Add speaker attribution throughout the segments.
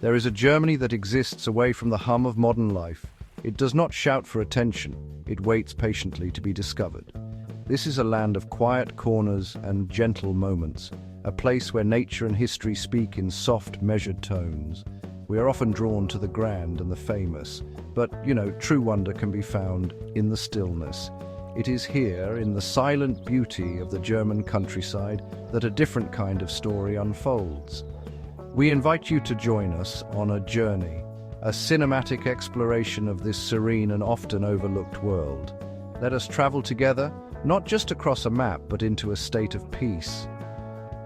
Speaker 1: There is a Germany that exists away from the hum of modern life. It does not shout for attention, it waits patiently to be discovered. This is a land of quiet corners and gentle moments, a place where nature and history speak in soft, measured tones. We are often drawn to the grand and the famous, but, true wonder can be found in the stillness. It is here, in the silent beauty of the German countryside, that a different kind of story unfolds. We invite you to join us on a journey, a cinematic exploration of this serene and often overlooked world. Let us travel together, not just across a map, but into a state of peace.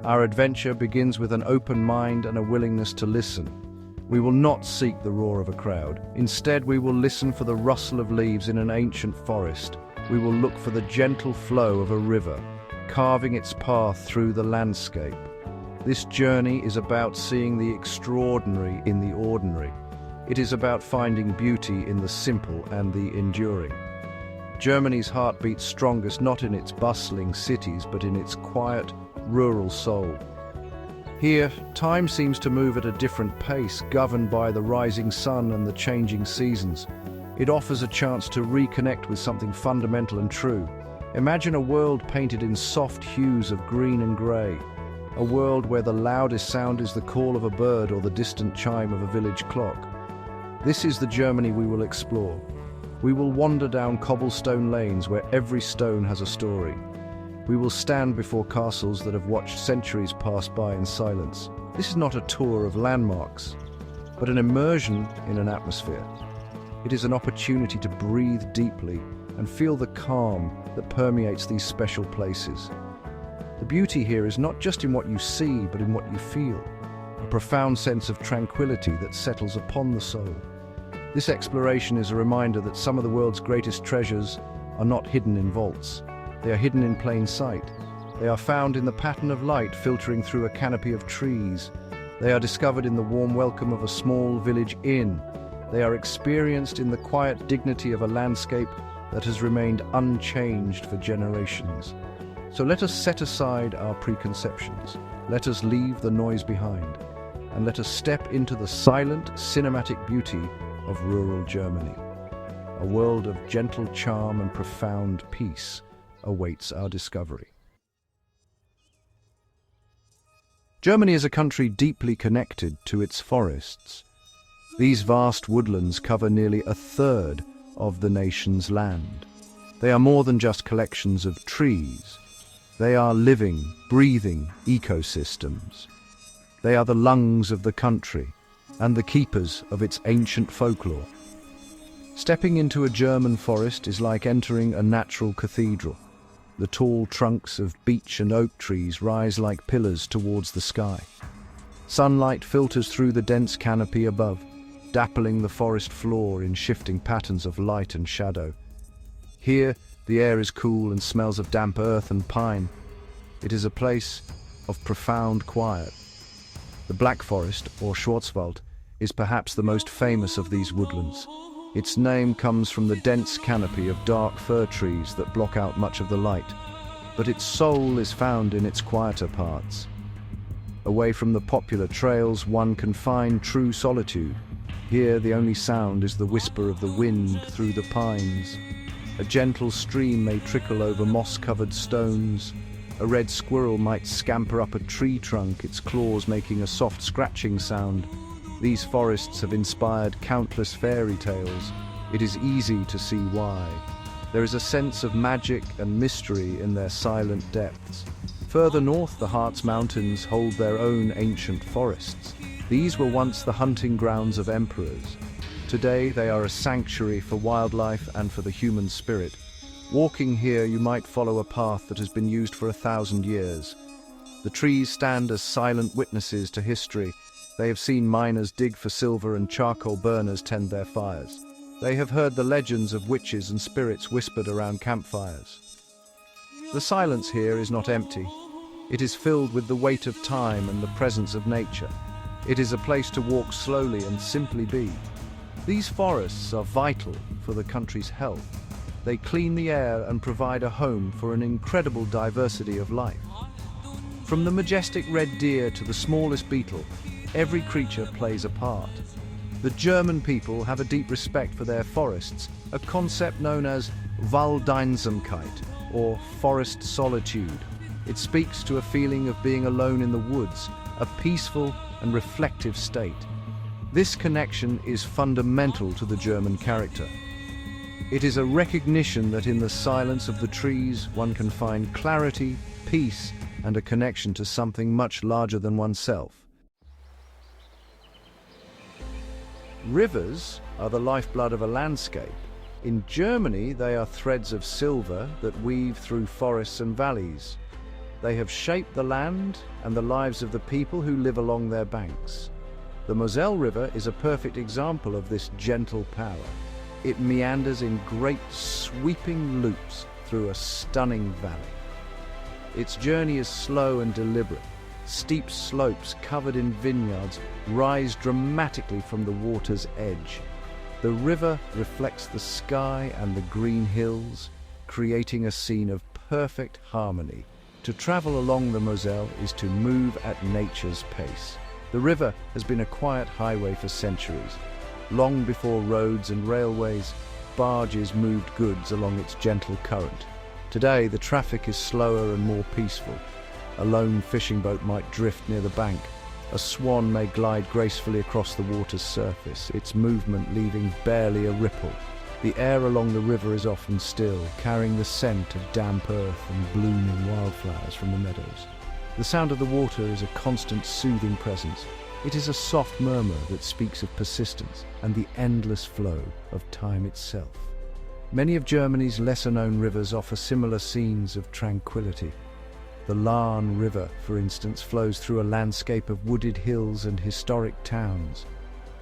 Speaker 1: Our adventure begins with an open mind and a willingness to listen. We will not seek the roar of a crowd. Instead, we will listen for the rustle of leaves in an ancient forest. We will look for the gentle flow of a river, carving its path through the landscape. This journey is about seeing the extraordinary in the ordinary. It is about finding beauty in the simple and the enduring. Germany's heart beats strongest not in its bustling cities, but in its quiet, rural soul. Here, time seems to move at a different pace, governed by the rising sun and the changing seasons. It offers a chance to reconnect with something fundamental and true. Imagine a world painted in soft hues of green and grey. A world where the loudest sound is the call of a bird or the distant chime of a village clock. This is the Germany we will explore. We will wander down cobblestone lanes where every stone has a story. We will stand before castles that have watched centuries pass by in silence. This is not a tour of landmarks, but an immersion in an atmosphere. It is an opportunity to breathe deeply and feel the calm that permeates these special places. The beauty here is not just in what you see, but in what you feel. A profound sense of tranquility that settles upon the soul. This exploration is a reminder that some of the world's greatest treasures are not hidden in vaults. They are hidden in plain sight. They are found in the pattern of light filtering through a canopy of trees. They are discovered in the warm welcome of a small village inn. They are experienced in the quiet dignity of a landscape that has remained unchanged for generations. So let us set aside our preconceptions. Let us leave the noise behind, and let us step into the silent, cinematic beauty of rural Germany. A world of gentle charm and profound peace awaits our discovery. Germany is a country deeply connected to its forests. These vast woodlands cover nearly a third of the nation's land. They are more than just collections of trees. They are living, breathing ecosystems. They are the lungs of the country and the keepers of its ancient folklore. Stepping into a German forest is like entering a natural cathedral. The tall trunks of beech and oak trees rise like pillars towards the sky. Sunlight filters through the dense canopy above, dappling the forest floor in shifting patterns of light and shadow. Here, the air is cool and smells of damp earth and pine. It is a place of profound quiet. The Black Forest, or Schwarzwald, is perhaps the most famous of these woodlands. Its name comes from the dense canopy of dark fir trees that block out much of the light, but its soul is found in its quieter parts. Away from the popular trails, one can find true solitude. Here, the only sound is the whisper of the wind through the pines. A gentle stream may trickle over moss-covered stones. A red squirrel might scamper up a tree trunk, its claws making a soft scratching sound. These forests have inspired countless fairy tales. It is easy to see why. There is a sense of magic and mystery in their silent depths. Further north, the Harz Mountains hold their own ancient forests. These were once the hunting grounds of emperors. Today, they are a sanctuary for wildlife and for the human spirit. Walking here, you might follow a path that has been used for 1,000 years. The trees stand as silent witnesses to history. They have seen miners dig for silver and charcoal burners tend their fires. They have heard the legends of witches and spirits whispered around campfires. The silence here is not empty. It is filled with the weight of time and the presence of nature. It is a place to walk slowly and simply be. These forests are vital for the country's health. They clean the air and provide a home for an incredible diversity of life. From the majestic red deer to the smallest beetle, Every creature plays a part. The German people have a deep respect for their forests, a concept known as Waldeinsamkeit, or forest solitude. It speaks to a feeling of being alone in the woods, a peaceful and reflective state. This connection is fundamental to the German character. It is a recognition that in the silence of the trees one can find clarity, peace, and a connection to something much larger than oneself. Rivers are the lifeblood of a landscape. In Germany, they are threads of silver that weave through forests and valleys. They have shaped the land and the lives of the people who live along their banks. The Moselle River is a perfect example of this gentle power. It meanders in great sweeping loops through a stunning valley. Its journey is slow and deliberate. Steep slopes covered in vineyards rise dramatically from the water's edge. The river reflects the sky and the green hills, creating a scene of perfect harmony. To travel along the Moselle is to move at nature's pace. The river has been a quiet highway for centuries. Long before roads and railways, barges moved goods along its gentle current. Today, the traffic is slower and more peaceful. A lone fishing boat might drift near the bank. A swan may glide gracefully across the water's surface, its movement leaving barely a ripple. The air along the river is often still, carrying the scent of damp earth and blooming wildflowers from the meadows. The sound of the water is a constant soothing presence. It is a soft murmur that speaks of persistence and the endless flow of time itself. Many of Germany's lesser-known rivers offer similar scenes of tranquility. The Lahn River, for instance, flows through a landscape of wooded hills and historic towns.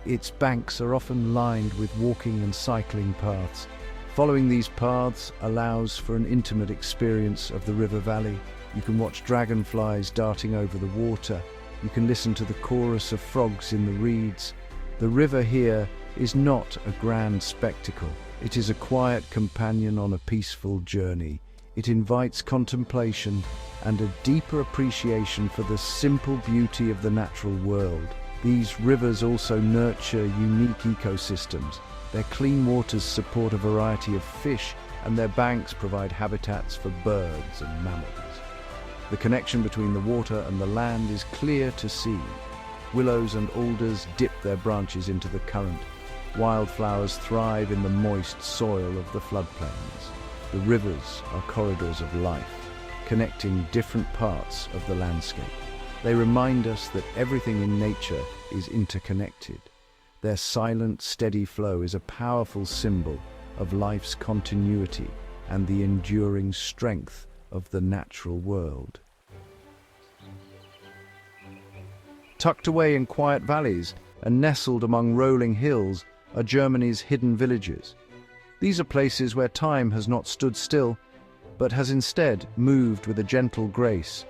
Speaker 1: Its banks are often lined with walking and cycling paths. Following these paths allows for an intimate experience of the river valley. You can watch dragonflies darting over the water. You can listen to the chorus of frogs in the reeds. The river here is not a grand spectacle. It is a quiet companion on a peaceful journey. It invites contemplation and a deeper appreciation for the simple beauty of the natural world. These rivers also nurture unique ecosystems. Their clean waters support a variety of fish, and their banks provide habitats for birds and mammals. The connection between the water and the land is clear to see. Willows and alders dip their branches into the current. Wildflowers thrive in the moist soil of the floodplains. The rivers are corridors of life, connecting different parts of the landscape. They remind us that everything in nature is interconnected. Their silent, steady flow is a powerful symbol of life's continuity and the enduring strength of the natural world. Tucked away in quiet valleys and nestled among rolling hills are Germany's hidden villages. These are places where time has not stood still, but has instead moved with a gentle grace.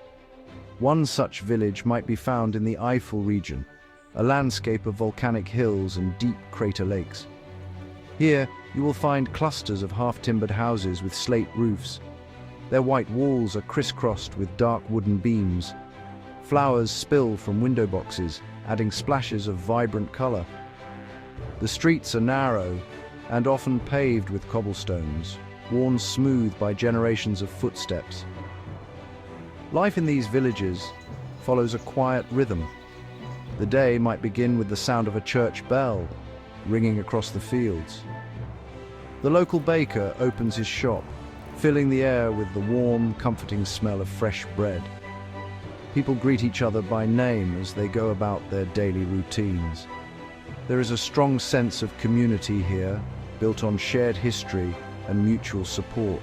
Speaker 1: One such village might be found in the Eifel region, a landscape of volcanic hills and deep crater lakes. Here, you will find clusters of half-timbered houses with slate roofs. Their white walls are crisscrossed with dark wooden beams. Flowers spill from window boxes, adding splashes of vibrant color. The streets are narrow and often paved with cobblestones, worn smooth by generations of footsteps. Life in these villages follows a quiet rhythm. The day might begin with the sound of a church bell ringing across the fields. The local baker opens his shop, filling the air with the warm, comforting smell of fresh bread. People greet each other by name as they go about their daily routines. There is a strong sense of community here, built on shared history and mutual support.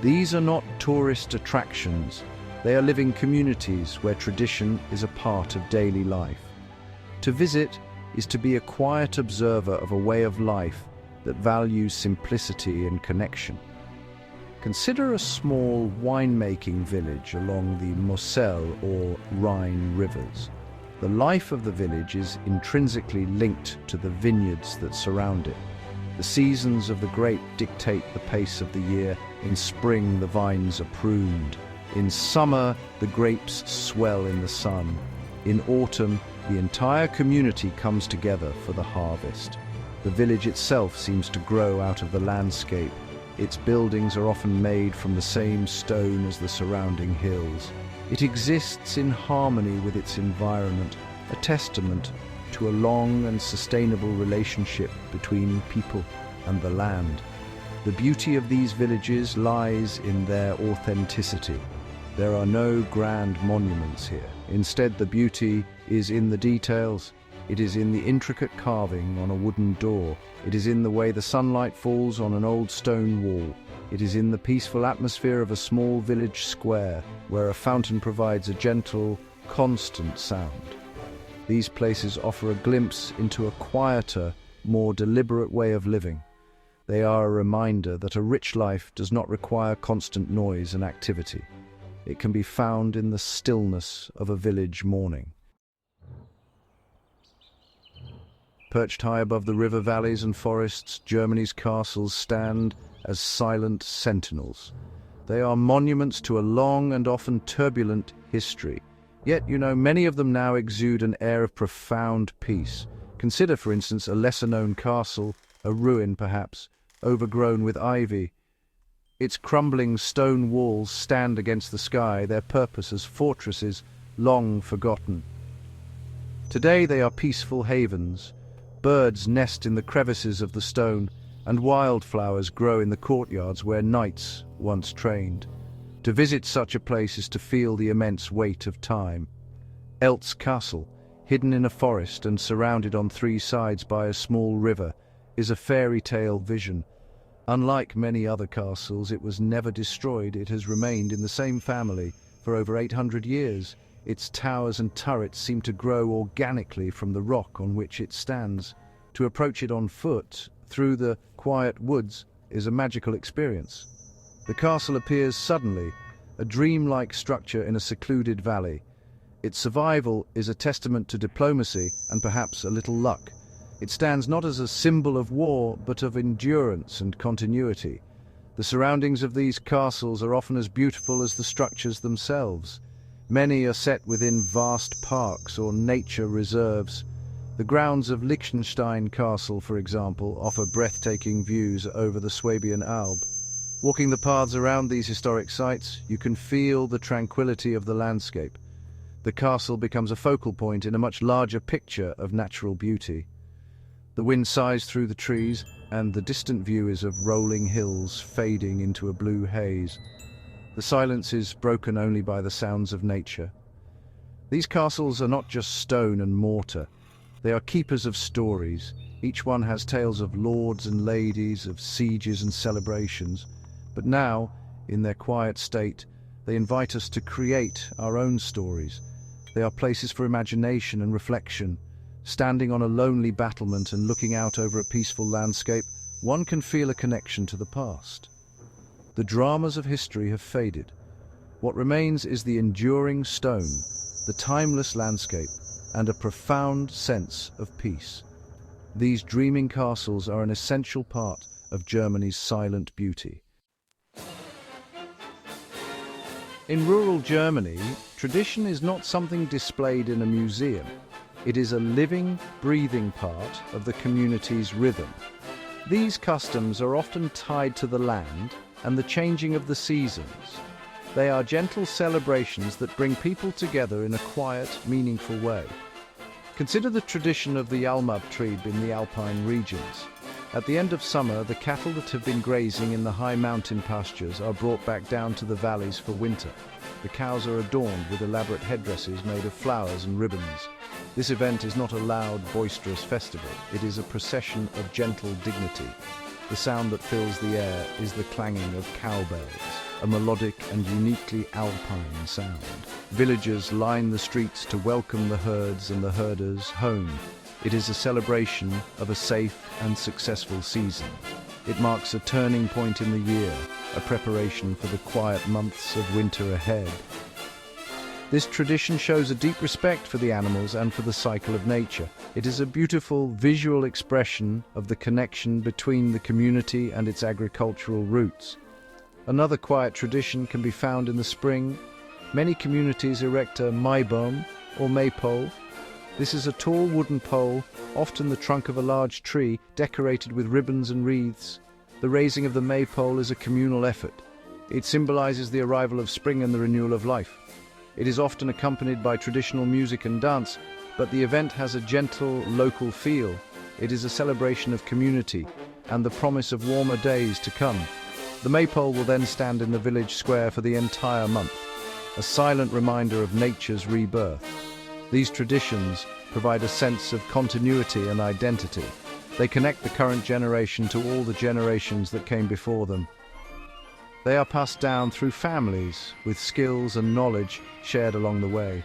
Speaker 1: These are not tourist attractions. They are living communities where tradition is a part of daily life. To visit is to be a quiet observer of a way of life that values simplicity and connection. Consider a small winemaking village along the Moselle or Rhine rivers. The life of the village is intrinsically linked to the vineyards that surround it. The seasons of the grape dictate the pace of the year. In spring, the vines are pruned. In summer, the grapes swell in the sun. In autumn, The entire community comes together for the harvest. The village itself seems to grow out of the landscape. Its buildings are often made from the same stone as the surrounding hills. It exists in harmony with its environment, a testament to a long and sustainable relationship between people and the land. The beauty of these villages lies in their authenticity. There are no grand monuments here. Instead, the beauty is in the details. It is in the intricate carving on a wooden door. It is in the way the sunlight falls on an old stone wall. It is in the peaceful atmosphere of a small village square, where a fountain provides a gentle, constant sound. These places offer a glimpse into a quieter, more deliberate way of living. They are a reminder that a rich life does not require constant noise and activity. It can be found in the stillness of a village morning. Perched high above the river valleys and forests, Germany's castles stand as silent sentinels. They are monuments to a long and often turbulent history. Yet, many of them now exude an air of profound peace. Consider, for instance, a lesser-known castle, a ruin perhaps, overgrown with ivy. Its crumbling stone walls stand against the sky, their purpose as fortresses long forgotten. Today they are peaceful havens. Birds nest in the crevices of the stone, and wildflowers grow in the courtyards where knights once trained. To visit such a place is to feel the immense weight of time. Elt's Castle, hidden in a forest and surrounded on three sides by a small river, is a fairy tale vision. Unlike many other castles, it was never destroyed. It has remained in the same family for over 800 years. Its towers and turrets seem to grow organically from the rock on which it stands. To approach it on foot, through the quiet woods, is a magical experience. The castle appears suddenly, a dreamlike structure in a secluded valley. Its survival is a testament to diplomacy and perhaps a little luck. It stands not as a symbol of war, but of endurance and continuity. The surroundings of these castles are often as beautiful as the structures themselves. Many are set within vast parks or nature reserves. The grounds of Liechtenstein Castle, for example, offer breathtaking views over the Swabian Alb. Walking the paths around these historic sites, you can feel the tranquility of the landscape. The castle becomes a focal point in a much larger picture of natural beauty. The wind sighs through the trees, and the distant view is of rolling hills fading into a blue haze. The silence is broken only by the sounds of nature. These castles are not just stone and mortar. They are keepers of stories. Each one has tales of lords and ladies, of sieges and celebrations. But now, in their quiet state, they invite us to create our own stories. They are places for imagination and reflection. Standing on a lonely battlement and looking out over a peaceful landscape, one can feel a connection to the past. The dramas of history have faded. What remains is the enduring stone, the timeless landscape, and a profound sense of peace. These dreaming castles are an essential part of Germany's silent beauty. In rural Germany, tradition is not something displayed in a museum. It is a living, breathing part of the community's rhythm. These customs are often tied to the land and the changing of the seasons. They are gentle celebrations that bring people together in a quiet, meaningful way. Consider the tradition of the Almabtrieb in the Alpine regions. At the end of summer, the cattle that have been grazing in the high mountain pastures are brought back down to the valleys for winter. The cows are adorned with elaborate headdresses made of flowers and ribbons. This event is not a loud, boisterous festival. It is a procession of gentle dignity. The sound that fills the air is the clanging of cowbells, a melodic and uniquely alpine sound. Villagers line the streets to welcome the herds and the herders home. It is a celebration of a safe and successful season. It marks a turning point in the year, a preparation for the quiet months of winter ahead. This tradition shows a deep respect for the animals and for the cycle of nature. It is a beautiful visual expression of the connection between the community and its agricultural roots. Another quiet tradition can be found in the spring. Many communities erect a Maibaum or maypole. This is a tall wooden pole, often the trunk of a large tree, decorated with ribbons and wreaths. The raising of the maypole is a communal effort. It symbolizes the arrival of spring and the renewal of life. It is often accompanied by traditional music and dance, but the event has a gentle, local feel. It is a celebration of community and the promise of warmer days to come. The maypole will then stand in the village square for the entire month, a silent reminder of nature's rebirth. These traditions provide a sense of continuity and identity. They connect the current generation to all the generations that came before them. They are passed down through families, with skills and knowledge shared along the way.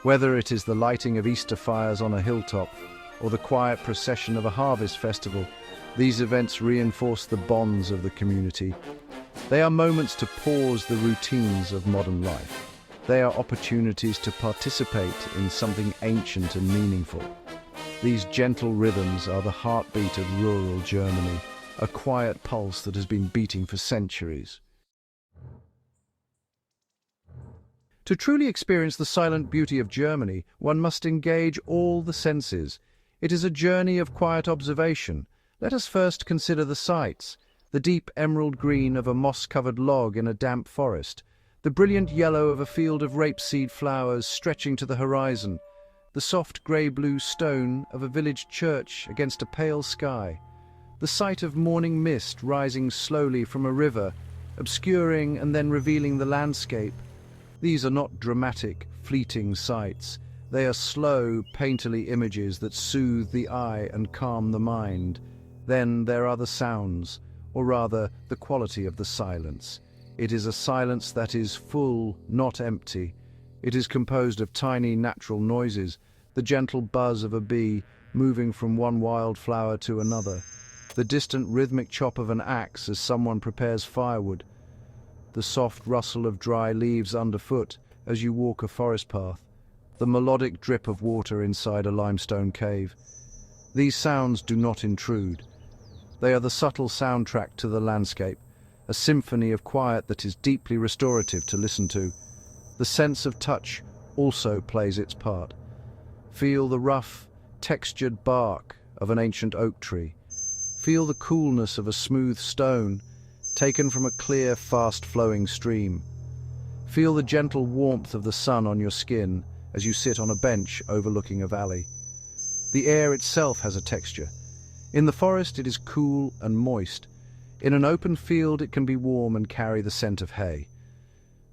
Speaker 1: Whether it is the lighting of Easter fires on a hilltop or the quiet procession of a harvest festival, these events reinforce the bonds of the community. They are moments to pause the routines of modern life. They are opportunities to participate in something ancient and meaningful. These gentle rhythms are the heartbeat of rural Germany, a quiet pulse that has been beating for centuries. To truly experience the silent beauty of Germany, one must engage all the senses. It is a journey of quiet observation. Let us first consider the sights: the deep emerald green of a moss-covered log in a damp forest, the brilliant yellow of a field of rapeseed flowers stretching to the horizon, the soft grey-blue stone of a village church against a pale sky, the sight of morning mist rising slowly from a river, obscuring and then revealing the landscape. These are not dramatic, fleeting sights. They are slow, painterly images that soothe the eye and calm the mind. Then there are the sounds, or rather, the quality of the silence. It is a silence that is full, not empty. It is composed of tiny natural noises, the gentle buzz of a bee moving from one wildflower to another, the distant rhythmic chop of an axe as someone prepares firewood, the soft rustle of dry leaves underfoot as you walk a forest path, the melodic drip of water inside a limestone cave. These sounds do not intrude. They are the subtle soundtrack to the landscape, a symphony of quiet that is deeply restorative to listen to. The sense of touch also plays its part. Feel the rough, textured bark of an ancient oak tree. Feel the coolness of a smooth stone taken from a clear, fast-flowing stream. Feel the gentle warmth of the sun on your skin as you sit on a bench overlooking a valley. The air itself has a texture. In the forest it is cool and moist. In an open field it can be warm and carry the scent of hay.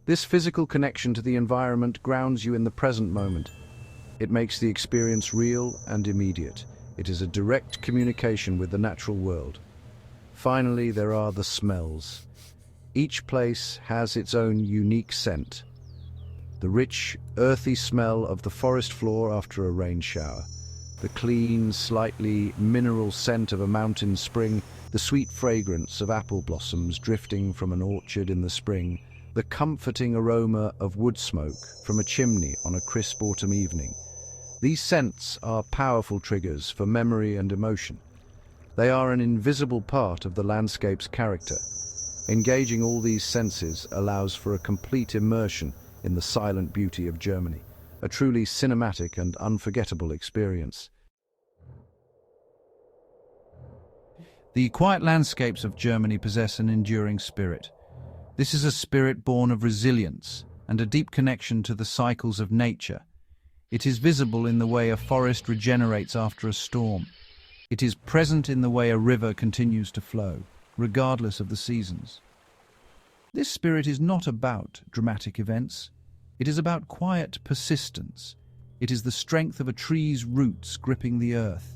Speaker 1: This physical connection to the environment grounds you in the present moment. It makes the experience real and immediate. It is a direct communication with the natural world. Finally, there are the smells. Each place has its own unique scent. The rich, earthy smell of the forest floor after a rain shower, the clean, slightly mineral scent of a mountain spring, the sweet fragrance of apple blossoms drifting from an orchard in the spring, the comforting aroma of wood smoke from a chimney on a crisp autumn evening. These scents are powerful triggers for memory and emotion. They are an invisible part of the landscape's character. Engaging all these senses allows for a complete immersion in the silent beauty of Germany, a truly cinematic and unforgettable experience. The quiet landscapes of Germany possess an enduring spirit. This is a spirit born of resilience and a deep connection to the cycles of nature. It is visible in the way a forest regenerates after a storm. It is present in the way a river continues to flow, regardless of the seasons. This spirit is not about dramatic events. It is about quiet persistence. It is the strength of a tree's roots gripping the earth.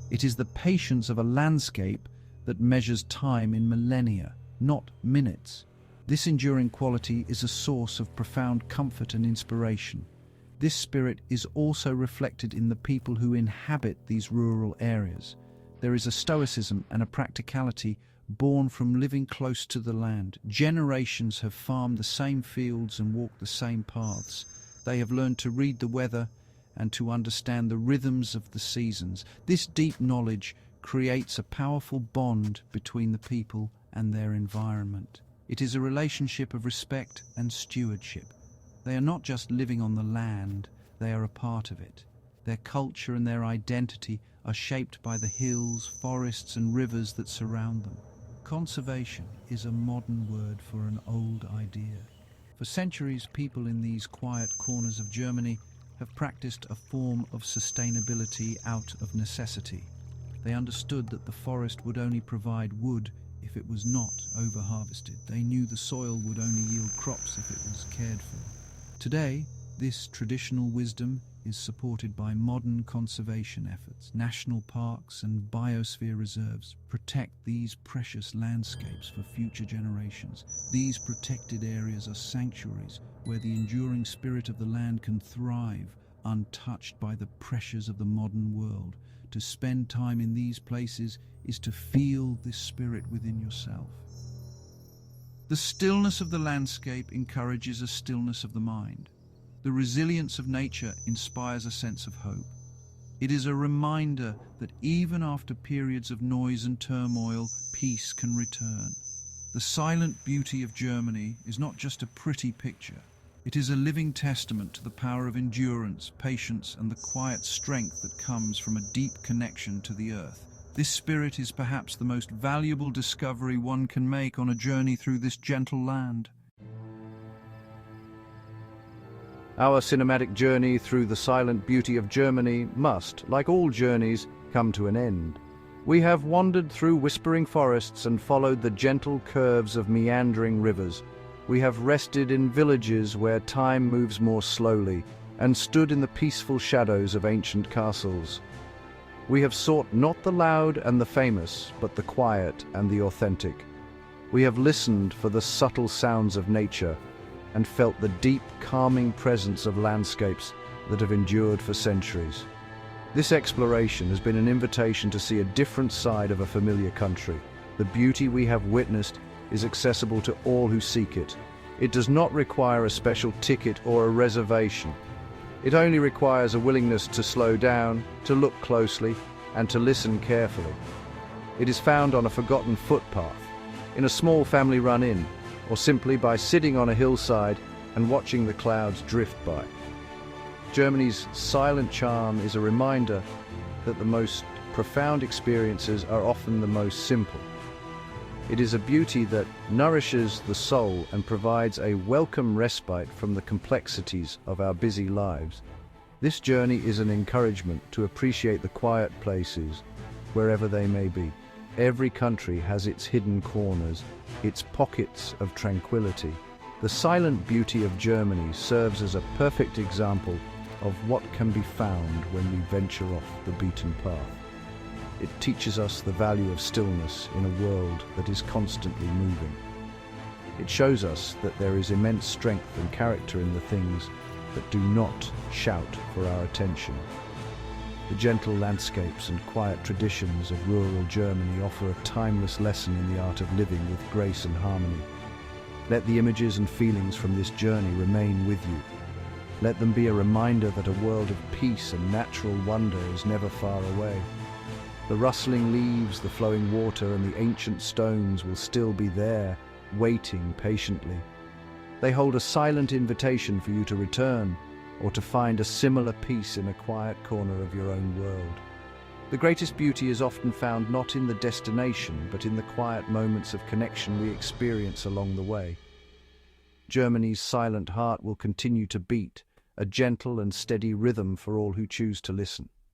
Speaker 1: It is the patience of a landscape that measures time in millennia, not minutes. This enduring quality is a source of profound comfort and inspiration. This spirit is also reflected in the people who inhabit these rural areas. There is a stoicism and a practicality born from living close to the land. Generations have farmed the same fields and walked the same paths. They have learned to read the weather and to understand the rhythms of the seasons. This deep knowledge creates a powerful bond between the people and their environment. It is a relationship of respect and stewardship. They are not just living on the land, they are a part of it.
Speaker 2: Their culture and their identity are shaped by the hills, forests and rivers that surround them. Conservation is a modern word for an old idea. For centuries, people in these quiet corners of Germany have practiced a form of sustainability out of necessity. They understood that the forest would only provide wood if it was not over-harvested. They knew the soil would only yield crops if it was cared for. Today, this traditional wisdom is supported by modern conservation efforts. National parks and biosphere reserves protect these precious landscapes for future generations. These protected areas are sanctuaries where the enduring spirit of the land can thrive, untouched by the pressures of the modern world. To spend time in these places is to feel this spirit within yourself. The stillness of the landscape encourages a stillness of the mind. The resilience of nature inspires a sense of hope. It is a reminder that even after periods of noise and turmoil, peace can return. The silent beauty of Germany is not just a pretty picture. It is a living testament to the power of endurance, patience, and the quiet strength that comes from a deep connection to the earth. This spirit is perhaps the most valuable discovery one can make on a journey through this gentle land.
Speaker 1: Our cinematic journey through the silent beauty of Germany must, like all journeys, come to an end. We have wandered through whispering forests and followed the gentle curves of meandering rivers. We have rested in villages where time moves more slowly and stood in the peaceful shadows of ancient castles. We have sought not the loud and the famous, but the quiet and the authentic. We have listened for the subtle sounds of nature and felt the deep, calming presence of landscapes that have endured for centuries. This exploration has been an invitation to see a different side of a familiar country. The beauty we have witnessed is accessible to all who seek it. It does not require a special ticket or a reservation. It only requires a willingness to slow down, to look closely, and to listen carefully. It is found on a forgotten footpath, in a small family-run inn, or simply by sitting on a hillside and watching the clouds drift by. Germany's silent charm is a reminder that the most profound experiences are often the most simple. It is a beauty that nourishes the soul and provides a welcome respite from the complexities of our busy lives. This journey is an encouragement to appreciate the quiet places, wherever they may be. Every country has its hidden corners, its pockets of tranquility. The silent beauty of Germany serves as a perfect example of what can be found when we venture off the beaten path. It teaches us the value of stillness in a world that is constantly moving. It shows us that there is immense strength and character in the things that do not shout for our attention. The gentle landscapes and quiet traditions of rural Germany offer a timeless lesson in the art of living with grace and harmony. Let the images and feelings from this journey remain with you. Let them be a reminder that a world of peace and natural wonder is never far away. The rustling leaves, the flowing water, and the ancient stones will still be there, waiting patiently. They hold a silent invitation for you to return, or to find a similar peace in a quiet corner of your own world. The greatest beauty is often found not in the destination, but in the quiet moments of connection we experience along the way. Germany's silent heart will continue to beat, a gentle and steady rhythm for all who choose to listen.